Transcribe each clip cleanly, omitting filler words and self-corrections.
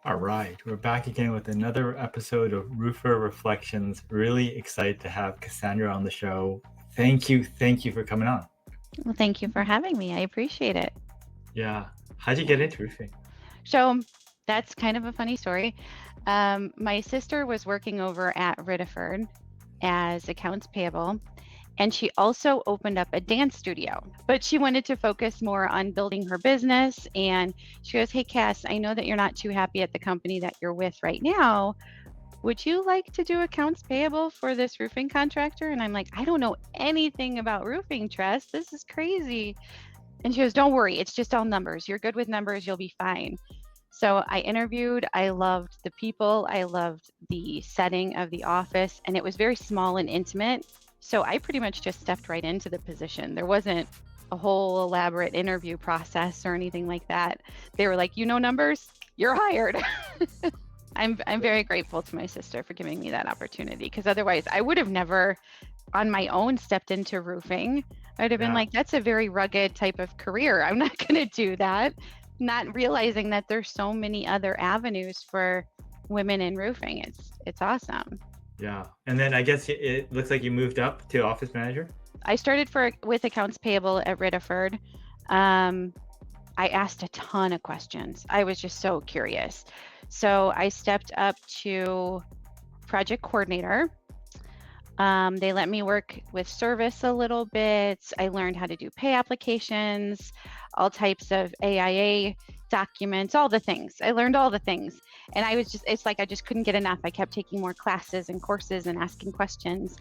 All right, we're back again with another episode of Roofer Reflections. Really excited to have Cassandra on the show. Thank you for coming on. Well, thank you for having me. I appreciate it. Yeah, how'd you get into roofing? So that's kind of a funny story. My sister was working over at Ritterford as accounts payable, and she also opened up a dance studio, but she wanted to focus more on building her business. And she goes, "Hey, Cass, I know that you're not too happy at the company that you're with right now. Would you like to do accounts payable for this roofing contractor?" And I'm like, "I don't know anything about roofing trust. This is crazy." And she goes, "Don't worry, it's just all numbers. You're good with numbers, you'll be fine." So I interviewed. I loved the people. I loved the setting of the office, and it was very small and intimate. So I pretty much just stepped right into the position. There wasn't a whole elaborate interview process or anything like that. They were like, "You know numbers, you're hired." I'm very grateful to my sister for giving me that opportunity, because otherwise I would have never on my own stepped into roofing. I'd have been Yeah, like, "That's a very rugged type of career. I'm not going to do that." Not realizing that there's so many other avenues for women in roofing. It's awesome. yeah. And then I guess it looks like you moved up to office manager. I started with accounts payable at Ritterford. Um, I asked a ton of questions. I was just so curious. So I stepped up to project coordinator. They let me work with service a little bit. I learned how to do pay applications, all types of AIA documents, all the things. I learned all the things. And it's like I just couldn't get enough. I kept taking more classes and courses and asking questions.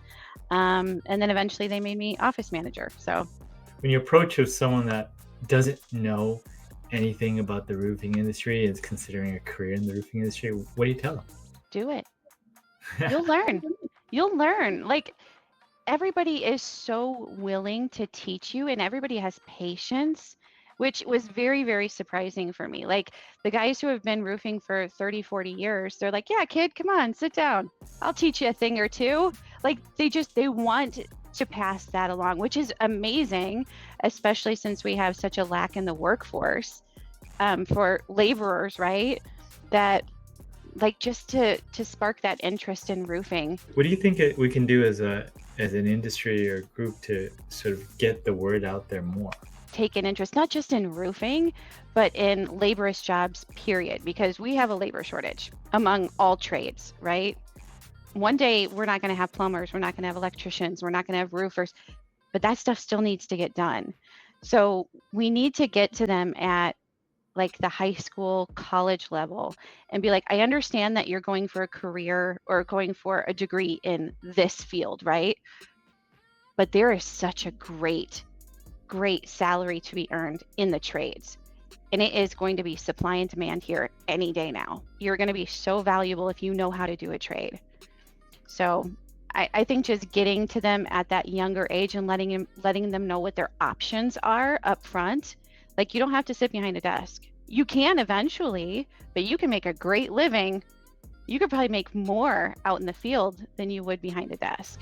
And then eventually they made me office manager. So When you approach with someone that doesn't know anything about the roofing industry, is considering a career in the roofing industry, what do you tell do it. them? You'll learn. You'll learn. Like, everybody is so willing to teach you, and everybody has patience, which was very, very surprising for me. Like, the guys who have been roofing for 30, 40 years, they're like, "Yeah, kid, come on, sit down. I'll teach you a thing or two." Like, they want to pass that along, which is amazing, especially since we have such a lack in the workforce for laborers, right? That, like, just to spark that interest in roofing. What do you think we can do as an industry or group to sort of get the word out there more? Take an interest not just in roofing, but in laborious jobs, period, because we have a labor shortage among all trades, right? One day we're not going to have plumbers, we're not going to have electricians, we're not going to have roofers, but that stuff still needs to get done. So we need to get to them at like the high school, college level and be like, "I understand that you're going for a career or going for a degree in this field, right? But there is such a great salary to be earned in the trades. And it is going to be supply and demand here any day now. You're going to be so valuable if you know how to do a trade." So I think just getting to them at that younger age and letting them know what their options are up front. Like, you don't have to sit behind a desk. You can eventually, but you can make a great living. You could probably make more out in the field than you would behind a desk.